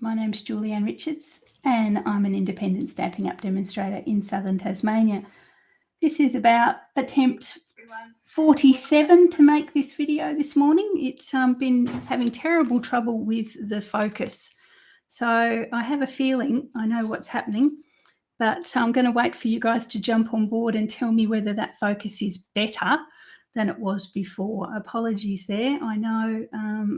My name's Julianne Richards and I'm an independent Stampin' Up! Demonstrator in southern Tasmania. This is about attempt 47 to make this video this morning. It's been having terrible trouble with the focus. So I have a feeling I know what's happening, but I'm going to wait for you guys to jump on board and tell me whether that focus is better than it was before. Apologies there. I know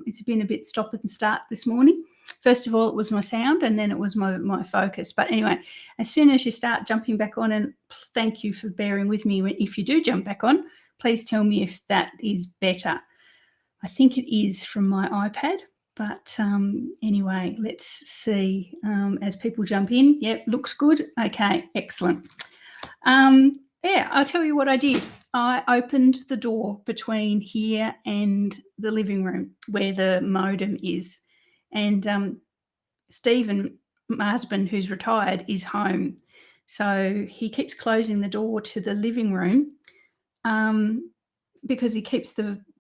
it's been a bit stop and start this morning. First of all, it was my sound and then it was my focus. But anyway, as soon as you start jumping back on, and thank you for bearing with me if you do jump back on, please tell me if that is better. I think it is from my iPad. But anyway, let's see as people jump in. Yep, looks good. Okay, excellent. Yeah, I'll tell you what I did. I opened the door between here and the living room where the modem is. And Stephen, my husband, who's retired, is home. So he keeps closing the door to the living room because he keeps the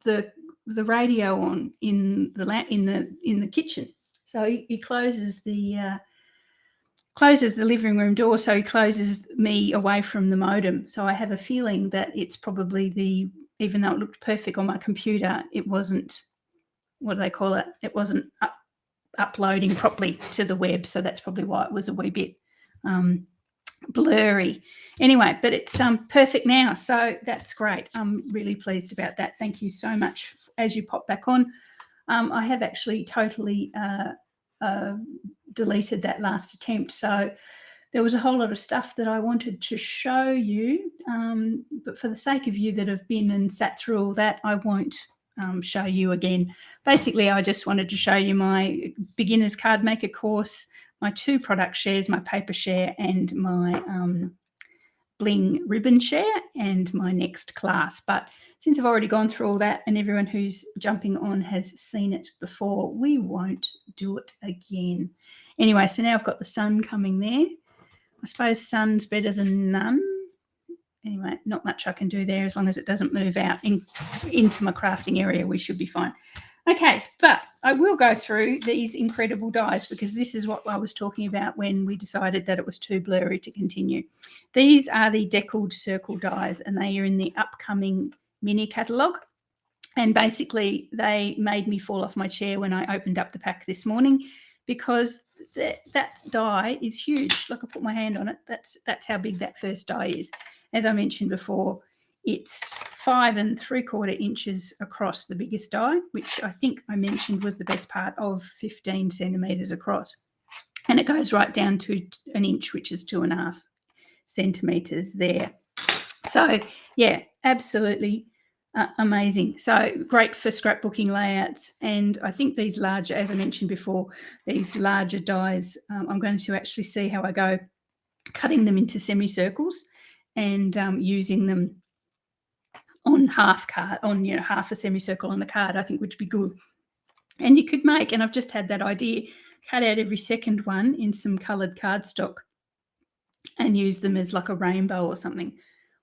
radio on in the kitchen. So he closes the living room door, so he closes me away from the modem. So I have a feeling that it's probably even though it looked perfect on my computer, it wasn't, what do they call it? It wasn't uploading properly to the web. So that's probably why it was a wee bit blurry. Anyway, but it's perfect now. So that's great. I'm really pleased about that. Thank you so much. As you pop back on, I have actually totally deleted that last attempt. So there was a whole lot of stuff that I wanted to show you, but for the sake of you that have been and sat through all that, I won't show you again. Basically, I just wanted to show you my beginner's card maker course, my 2 product shares, my paper share and my bling ribbon share, and my next class. But since I've already gone through all that and everyone who's jumping on has seen it before, we won't do it again. Anyway, so now I've got the sun coming there. I suppose sun's better than none. Anyway, not much I can do there. As long as it doesn't move out into my crafting area, we should be fine. Okay, but I will go through these incredible dies because this is what I was talking about when we decided that it was too blurry to continue. These are the Deckled circle dies, and they are in the upcoming mini catalogue. And basically, they made me fall off my chair when I opened up the pack this morning because that die is huge. Like, I put my hand on it. That's how big that first die is. As I mentioned before, it's 5 3/4 inches across, the biggest die, which I think I mentioned was the best part of 15 centimetres across. And it goes right down to 1 inch, which is 2.5 centimetres there. So, yeah, absolutely amazing. So great for scrapbooking layouts. And I think these larger, as I mentioned before, these larger dies, I'm going to actually see how I go cutting them into semicircles and using them on half a semicircle on the card, I think would be good. And you could make, and I've just had that idea, cut out every second one in some coloured cardstock and use them as like a rainbow or something.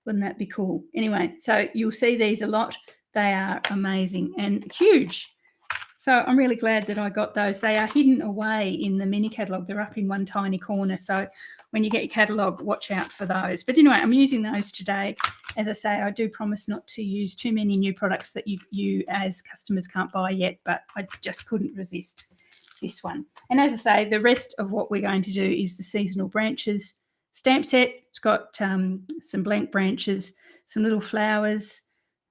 Wouldn't that be cool? Anyway, so you'll see these a lot. They are amazing and huge. So I'm really glad that I got those. They are hidden away in the mini catalogue. They're up in one tiny corner. So when you get your catalogue, watch out for those. But anyway, I'm using those today. As I say, I do promise not to use too many new products that you as customers can't buy yet, but I just couldn't resist this one. And as I say, the rest of what we're going to do is the seasonal branches stamp set. It's got some blank branches, some little flowers,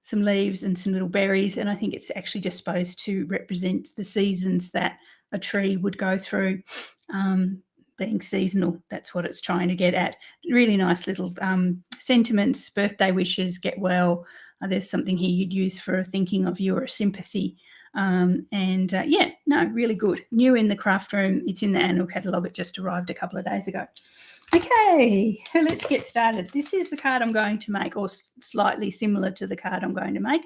some leaves and some little berries, and I think it's actually just supposed to represent the seasons that a tree would go through, being seasonal. That's what it's trying to get at. Really nice little sentiments, birthday wishes, get well. There's something here you'd use for a thinking of you or a sympathy. Yeah, no, really good. New in the craft room. It's in the annual catalogue. It just arrived a couple of days ago. Okay, let's get started. This is the card I'm going to make, or slightly similar to the card I'm going to make.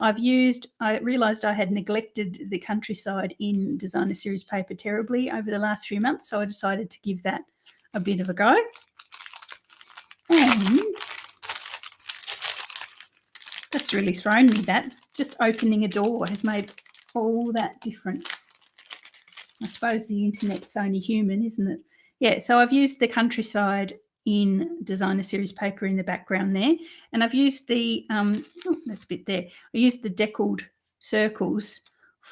I realised I had neglected the countryside in Designer Series paper terribly over the last few months, so I decided to give that a bit of a go. And that's really thrown me, that. Just opening a door has made all that difference. I suppose the internet's only human, isn't it? Yeah, so I've used the countryside in designer series paper in the background there, and I've used the that's a bit there. I used the deckled circles.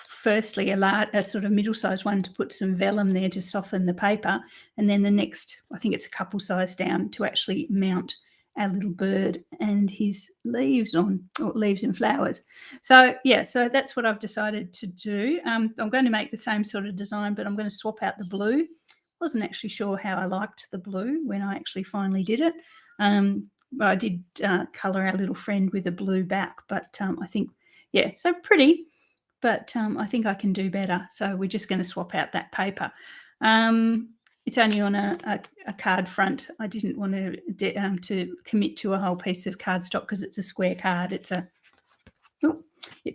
Firstly, a sort of middle-sized one to put some vellum there to soften the paper, and then the next, I think it's a couple size down, to actually mount our little bird and his leaves on, or leaves and flowers. So yeah, so that's what I've decided to do. I'm going to make the same sort of design, but I'm going to swap out the blue. Wasn't actually sure how I liked the blue when I actually finally did it. But I did colour our little friend with a blue back. But I think, yeah, so pretty. But I think I can do better. So we're just going to swap out that paper. It's only on a card front. I didn't want to commit to a whole piece of cardstock because it's a square card. It's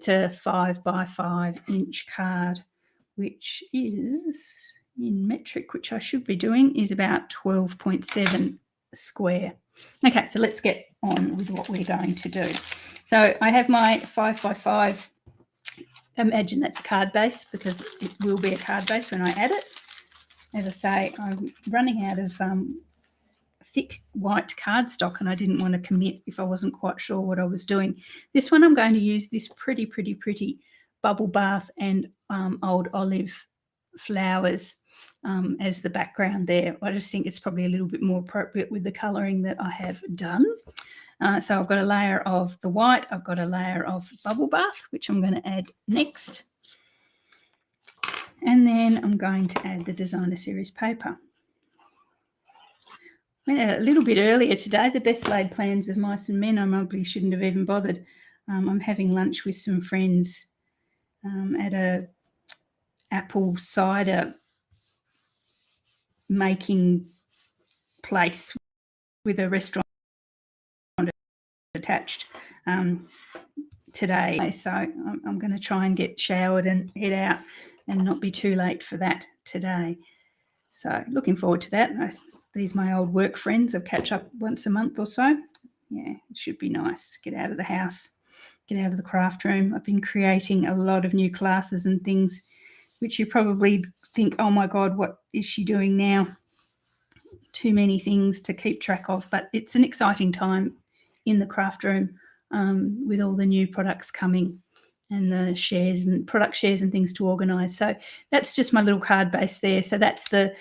a 5 by 5 inch card, which is in metric, which I should be doing, is about 12.7 square. Okay, so let's get on with what we're going to do. So I have my 5 by 5. Imagine that's a card base because it will be a card base when I add it. As I say, I'm running out of thick white cardstock and I didn't want to commit if I wasn't quite sure what I was doing. This one I'm going to use this pretty bubble bath and old olive flowers as the background there. I just think it's probably a little bit more appropriate with the colouring that I have done. So I've got a layer of the white, I've got a layer of bubble bath, which I'm going to add next. And then I'm going to add the designer series paper. Went out a little bit earlier today. The best laid plans of mice and men. I probably shouldn't have even bothered. I'm having lunch with some friends at a apple cider making place with a restaurant attached today. So I'm going to try and get showered and head out and not be too late for that today. So looking forward to that. These are my old work friends. I'll catch up once a month or so. Yeah, it should be nice. Get out of the house, get out of the craft room. I've been creating a lot of new classes and things which you probably think, oh my God, what is she doing now? Too many things to keep track of, but it's an exciting time in the craft room with all the new products coming and the shares and product shares and things to organise. So that's just my little card base there. So that's the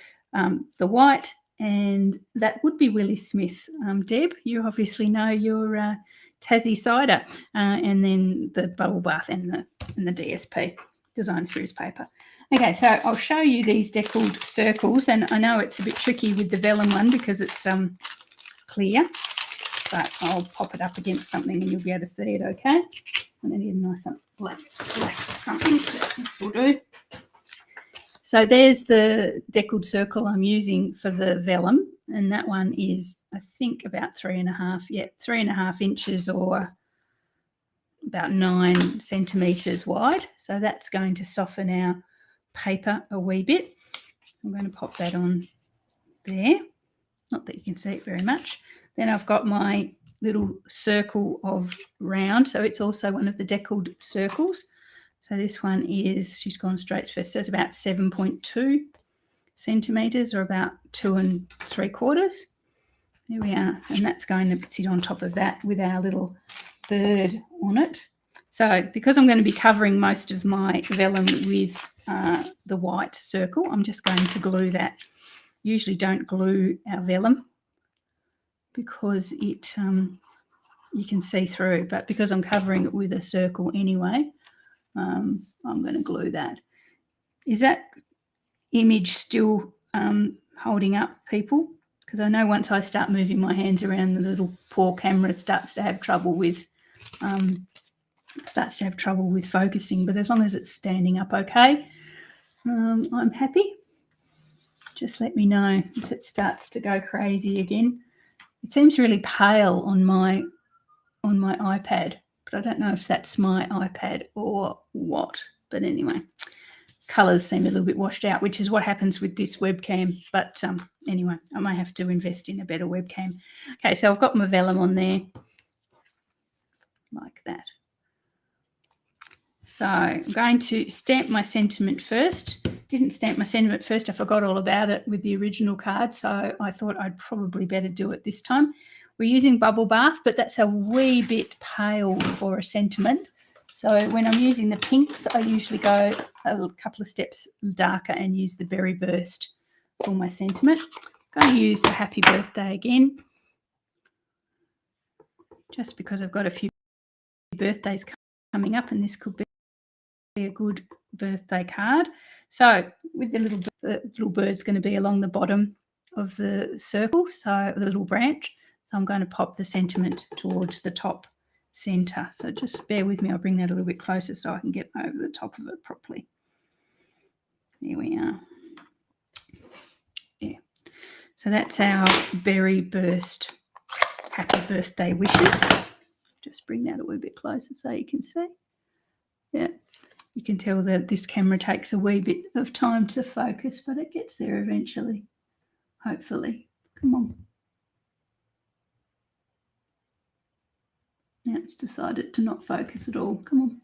white, and that would be Willie Smith. Deb, you obviously know your Tassie cider, and then the bubble bath and the DSP, design series paper. Okay, so I'll show you these deckled circles, and I know it's a bit tricky with the vellum one because it's clear, but I'll pop it up against something and you'll be able to see it okay. And I need a nice black something, so this will do. So there's the deckled circle I'm using for the vellum, and that one is, I think, about 3.5 inches or about 9 centimetres wide. So that's going to soften our paper a wee bit. I'm going to pop that on there. Not that you can see it very much. Then I've got my little circle of round. So it's also one of the deckled circles. So this one is, she's gone straight first, so it's about 7.2 centimetres or about 2 3/4. There we are. And that's going to sit on top of that with our little bird on it. So because I'm going to be covering most of my vellum with the white circle, I'm just going to glue that. Usually don't glue our vellum because it you can see through, but because I'm covering it with a circle anyway, I'm going to glue that. Is that image still holding up, people? Because I know once I start moving my hands around, the little poor camera starts to have trouble with focusing. But as long as it's standing up okay, I'm happy. Just let me know if it starts to go crazy again. It seems really pale on my iPad, but I don't know if that's my iPad or what. But anyway, colours seem a little bit washed out, which is what happens with this webcam. But anyway, I may have to invest in a better webcam. Okay, so I've got my vellum on there like that. So I'm going to stamp my sentiment first didn't stamp my sentiment first. I forgot all about it with the original card, so I thought I'd probably better do it this time. We're using Bubble Bath, but that's a wee bit pale for a sentiment. So when I'm using the pinks, I usually go a couple of steps darker and use the Berry Burst for my sentiment. I'm going to use the Happy Birthday again, just because I've got a few birthdays coming up and this could be a good birthday card. So with the little bird's going to be along the bottom of the circle, so the little branch. So I'm going to pop the sentiment towards the top center. So just bear with me. I'll bring that a little bit closer so I can get over the top of it properly. There we are. Yeah. So that's our Berry Burst Happy Birthday wishes. Just bring that a little bit closer so you can see. Yeah. You can tell that this camera takes a wee bit of time to focus, but it gets there eventually, hopefully. Come on. Now it's decided to not focus at all. Come on.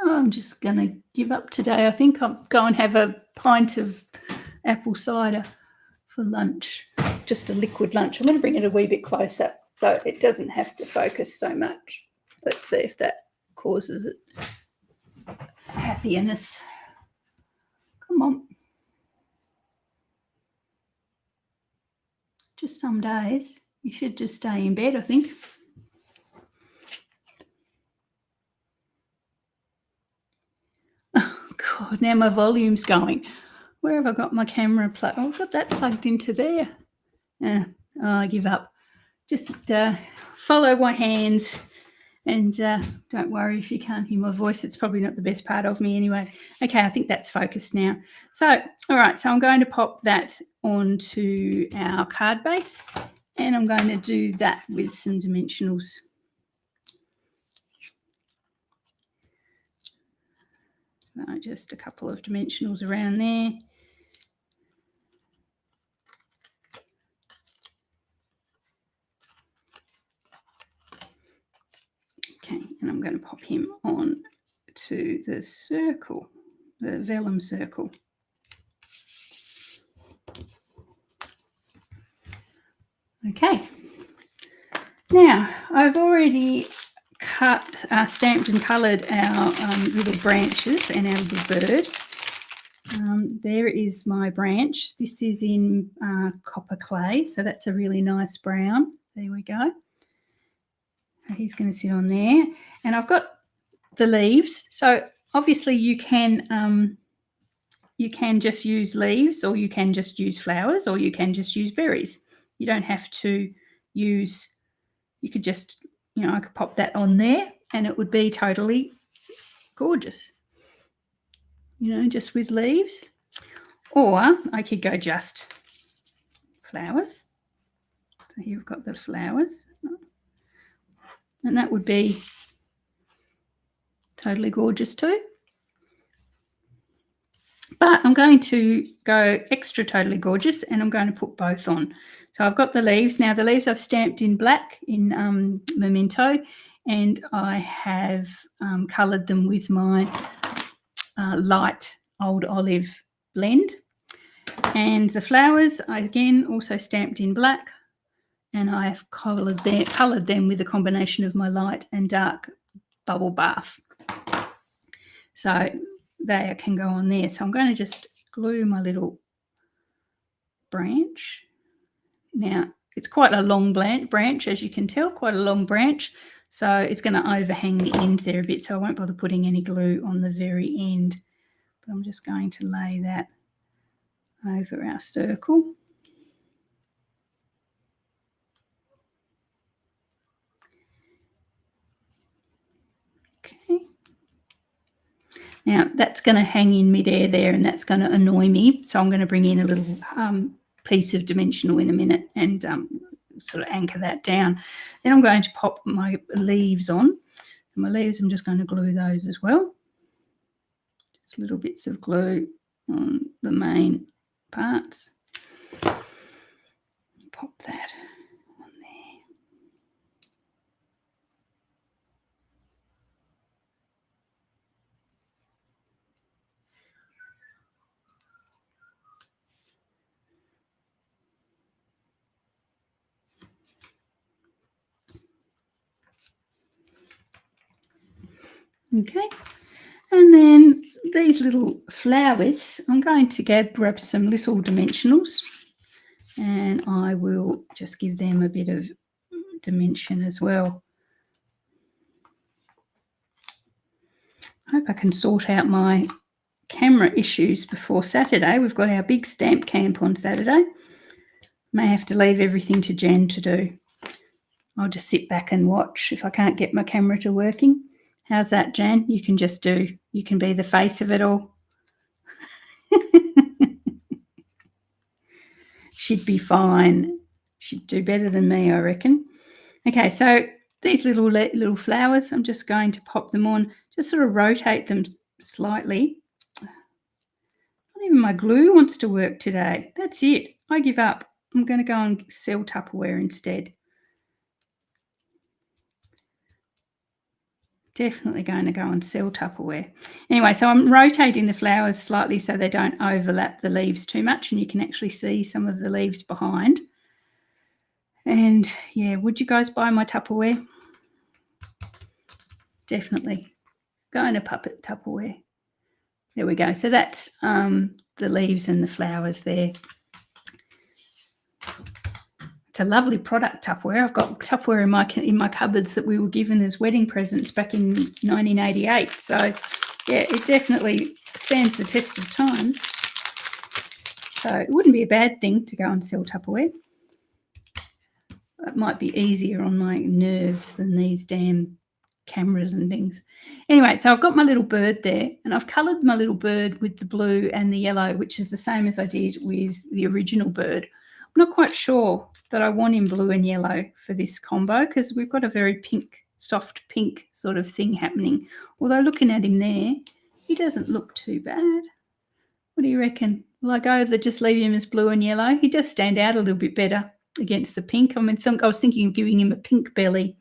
Oh, I'm just going to give up today. I think I'll go and have a pint of apple cider for lunch, just a liquid lunch. I'm going to bring it a wee bit closer so it doesn't have to focus so much. Let's see if that causes it happiness. Come on. Just some days you should just stay in bed, I think. Oh God, now my volume's going. Where have I got my camera plugged? Oh, I've got that plugged into there. I give up. Just follow my hands and don't worry if you can't hear my voice. It's probably not the best part of me anyway. Okay, I think that's focused now. So, all right, so I'm going to pop that onto our card base and I'm going to do that with some dimensionals. So just a couple of dimensionals around there. Okay, and I'm going to pop him on to the circle, the vellum circle. Okay, now I've already stamped and coloured our little branches and our little bird. There is my branch. This is in copper clay, so that's a really nice brown. There we go. He's going to sit on there. And I've got the leaves. So obviously you can just use leaves, or you can just use flowers, or you can just use berries. You don't have to use, you could just, I could pop that on there and it would be totally gorgeous, just with leaves. Or I could go just flowers. So here we've got the flowers. And that would be totally gorgeous too. But I'm going to go extra totally gorgeous and I'm going to put both on. So I've got the leaves. Now the leaves I've stamped in black in Memento, and I have coloured them with my light Old Olive blend. And the flowers I again also stamped in black, and I've coloured them with a combination of my light and dark Bubble Bath. So they can go on there. So I'm going to just glue my little branch. Now it's quite a long branch, as you can tell, quite a long branch. So it's going to overhang the end there a bit. So I won't bother putting any glue on the very end. But I'm just going to lay that over our circle. Okay. Now that's going to hang in midair there, and that's going to annoy me. So I'm going to bring in a little piece of dimensional in a minute and sort of anchor that down. Then I'm going to pop my leaves on. And my leaves, I'm just going to glue those as well. Just little bits of glue on the main parts. Pop that on there. Okay. And then these little flowers, I'm going to grab some little dimensionals, and I will just give them a bit of dimension as well. I hope I can sort out my camera issues before Saturday. We've got our big stamp camp on Saturday. May have to leave everything to Jen to do. I'll just sit back and watch if I can't get my camera to working. How's that, Jan? You can be the face of it all. She'd be fine. She'd do better than me, I reckon. Okay, so these little flowers, I'm just going to pop them on, just sort of rotate them slightly. Not even my glue wants to work today. That's it. I give up. I'm going to go and sell Tupperware instead. Definitely going to go and sell Tupperware. Anyway, so I'm rotating the flowers slightly so they don't overlap the leaves too much, and you can actually see some of the leaves behind. And yeah, would you guys buy my Tupperware? Definitely. Going to puppet Tupperware. There we go. So that's the leaves and the flowers there. It's a lovely product, Tupperware. I've got Tupperware in my cupboards that we were given as wedding presents back in 1988. So, yeah, it definitely stands the test of time. So it wouldn't be a bad thing to go and sell Tupperware. It might be easier on my nerves than these damn cameras and things. Anyway, so I've got my little bird there, and I've coloured my little bird with the blue and the yellow, which is the same as I did with the original bird. I'm not quite sure that I want him blue and yellow for this combo because we've got a very pink, soft pink sort of thing happening. Although looking at him there, he doesn't look too bad. What do you reckon? Will I go that just leave him as blue and yellow? He does stand out a little bit better against the pink. I was thinking of giving him a pink belly.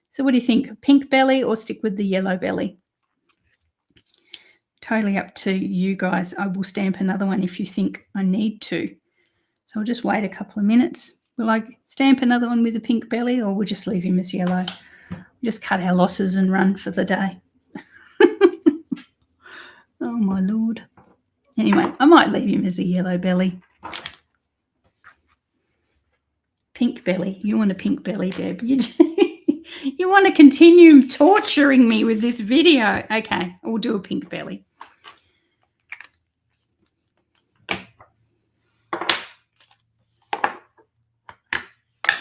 So what do you think? Pink belly or stick with the yellow belly? Totally up to you guys. I will stamp another one if you think I need to. So I'll just wait a couple of minutes. Will I stamp another one with a pink belly, or we'll just leave him as yellow? Just cut our losses and run for the day. Oh, my Lord. Anyway, I might leave him as a yellow belly. Pink belly. You want a pink belly, Deb. You want to continue torturing me with this video. Okay, we'll do a pink belly.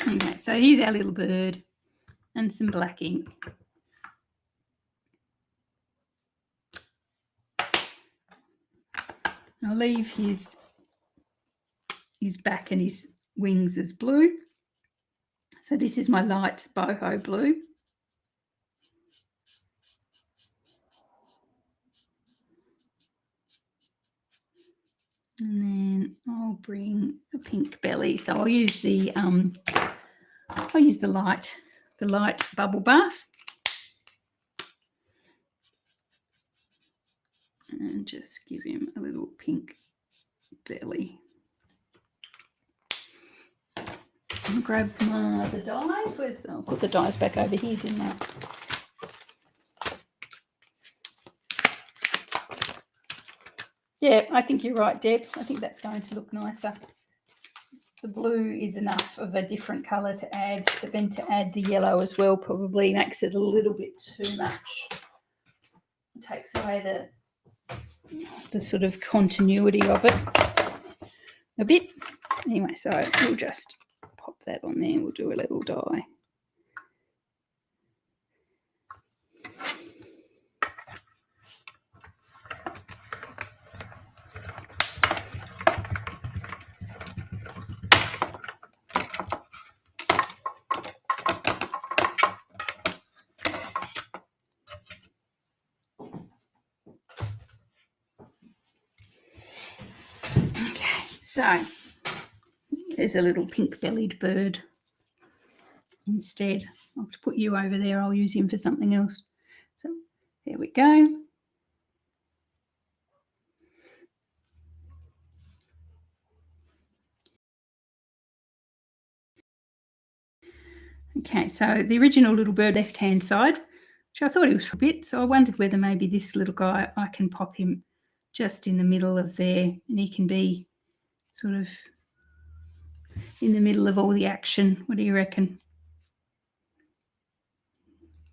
Okay, so here's our little bird and some black ink. I'll leave his back and his wings as blue. So this is my light boho blue. And then I'll bring a pink belly. So I'll use the light bubble bath. And just give him a little pink belly. I'll grab the dies. I'll put the dies back over here, didn't I? Yeah, I think you're right, Deb. I think that's going to look nicer. The blue is enough of a different colour to add, but then to add the yellow as well probably makes it a little bit too much. It takes away the sort of continuity of it a bit. Anyway, so we'll just pop that on there. We'll do a little die. So there's a little pink-bellied bird instead. I'll have to put you over there. I'll use him for something else. So there we go. Okay, so the original little bird left-hand side which I thought he was a bit. So I wondered whether maybe this little guy, I can pop him just in the middle of there, and he can be sort of in the middle of all the action. What do you reckon?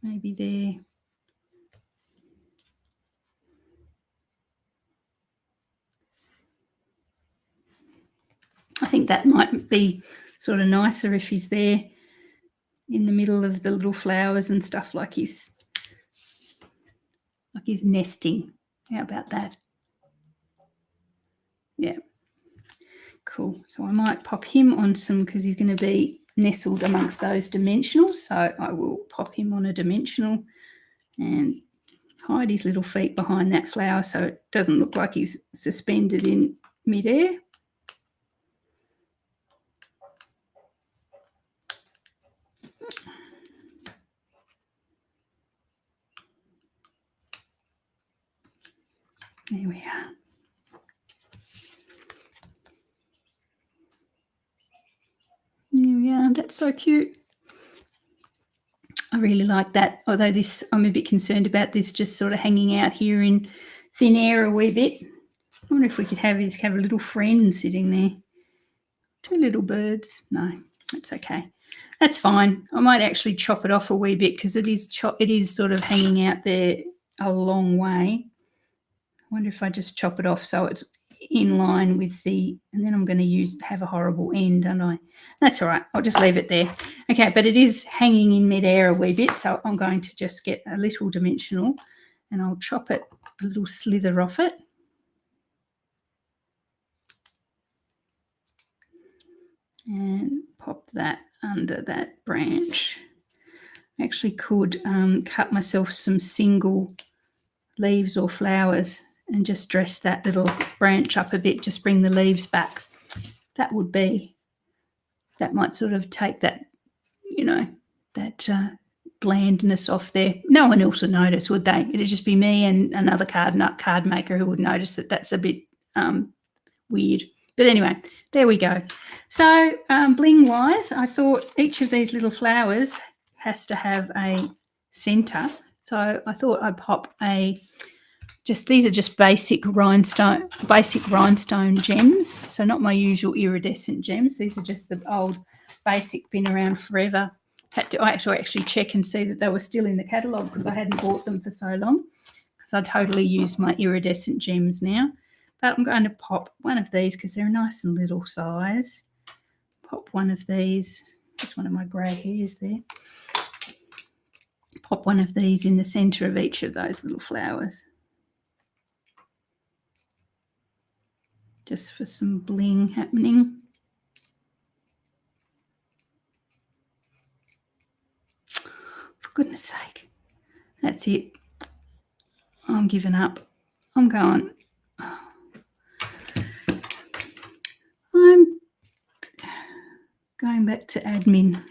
Maybe there. I think that might be sort of nicer if he's there in the middle of the little flowers and stuff, like he's nesting. How about that? Yeah. Cool. So I might pop him on some, because he's going to be nestled amongst those dimensionals. So I will pop him on a dimensional and hide his little feet behind that flower so it doesn't look like he's suspended in midair. There we are. There we are. That's so cute. I really like that, although this, I'm a bit concerned about this just sort of hanging out here in thin air a wee bit. I wonder if we could have a little friend sitting there. 2 little birds. No, that's okay. That's fine. I might actually chop it off a wee bit because it is sort of hanging out there a long way. I wonder if I just chop it off so it's in line with the, and then I'm going to have a horrible end, don't I? That's all right. I'll just leave it there. Okay, but it is hanging in midair a wee bit, so I'm going to just get a little dimensional and I'll chop it, a little slither off it. And pop that under that branch. I actually could cut myself some single leaves or flowers and just dress that little branch up a bit, just bring the leaves back. That might sort of take that, that blandness off there. No one else would notice, would they? It'd just be me and another card maker who would notice that that's a bit weird. But anyway, there we go. So bling-wise, I thought each of these little flowers has to have a centre. So I thought I'd pop these are just basic rhinestone gems. So not my usual iridescent gems. These are just the old basic, been around forever. I had to actually check and see that they were still in the catalogue because I hadn't bought them for so long, because I totally use my iridescent gems now. But I'm going to pop one of these because they're a nice and little size. Pop one of these. Just one of my grey hairs there. Pop one of these in the centre of each of those little flowers. Just for some bling happening. For goodness sake. That's it. I'm giving up. I'm going. I'm going back to admin.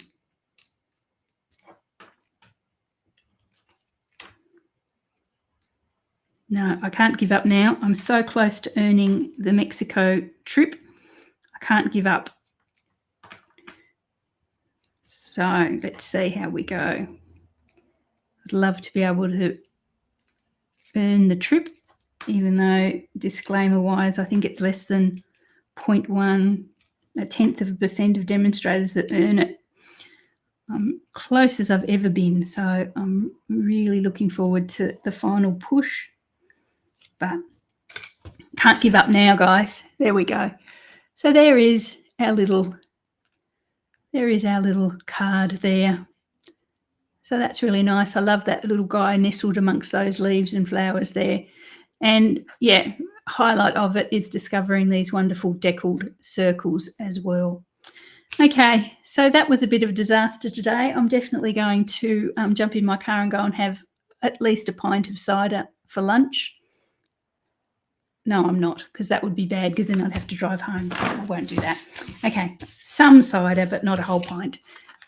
No, I can't give up now. I'm so close to earning the Mexico trip. I can't give up. So let's see how we go. I'd love to be able to earn the trip, even though disclaimer-wise, I think it's less than 0.1, a tenth of a percent of demonstrators that earn it. I'm close as I've ever been, so I'm really looking forward to the final push. But can't give up now, guys. There we go. So there is our little card there. So that's really nice. I love that little guy nestled amongst those leaves and flowers there. And yeah, highlight of it is discovering these wonderful deckled circles as well. Okay, so that was a bit of a disaster today. I'm definitely going to jump in my car and go and have at least a pint of cider for lunch. No, I'm not, because that would be bad, because then I'd have to drive home. I won't do that. Okay, some cider, but not a whole pint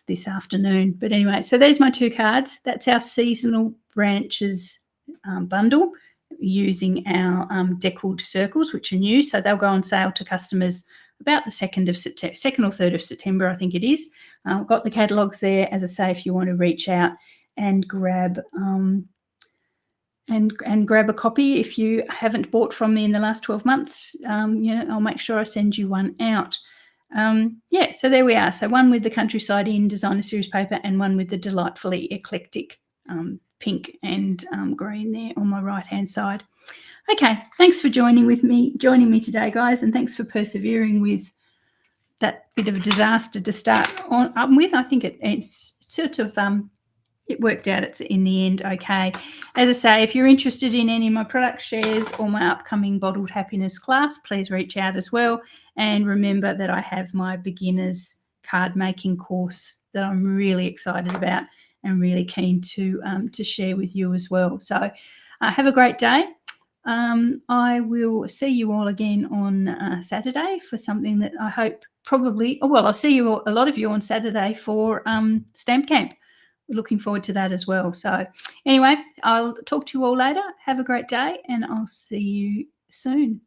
this afternoon. But anyway, so there's my 2 cards. That's our seasonal branches bundle using our deckled circles, which are new. So they'll go on sale to customers about the 2nd or 3rd of September, I think it is. I've got the catalogues there, as I say, if you want to reach out and grab and grab a copy if you haven't bought from me in the last 12 months. I'll make sure I send you one out. So there we are. So one with the Countryside Inn Designer Series paper and one with the delightfully eclectic pink and green there on my right-hand side. Okay, thanks for joining me today, guys, and thanks for persevering with that bit of a disaster to start on with. I think it's sort of it worked out. It's in the end okay. As I say, if you're interested in any of my product shares or my upcoming Bottled Happiness class, please reach out as well. And remember that I have my beginners card making course that I'm really excited about and really keen to share with you as well. So have a great day. I will see you all again on Saturday for something that I hope I'll see a lot of you on Saturday for Stamp Camp. Looking forward to that as well. So anyway, I'll talk to you all later. Have a great day and I'll see you soon.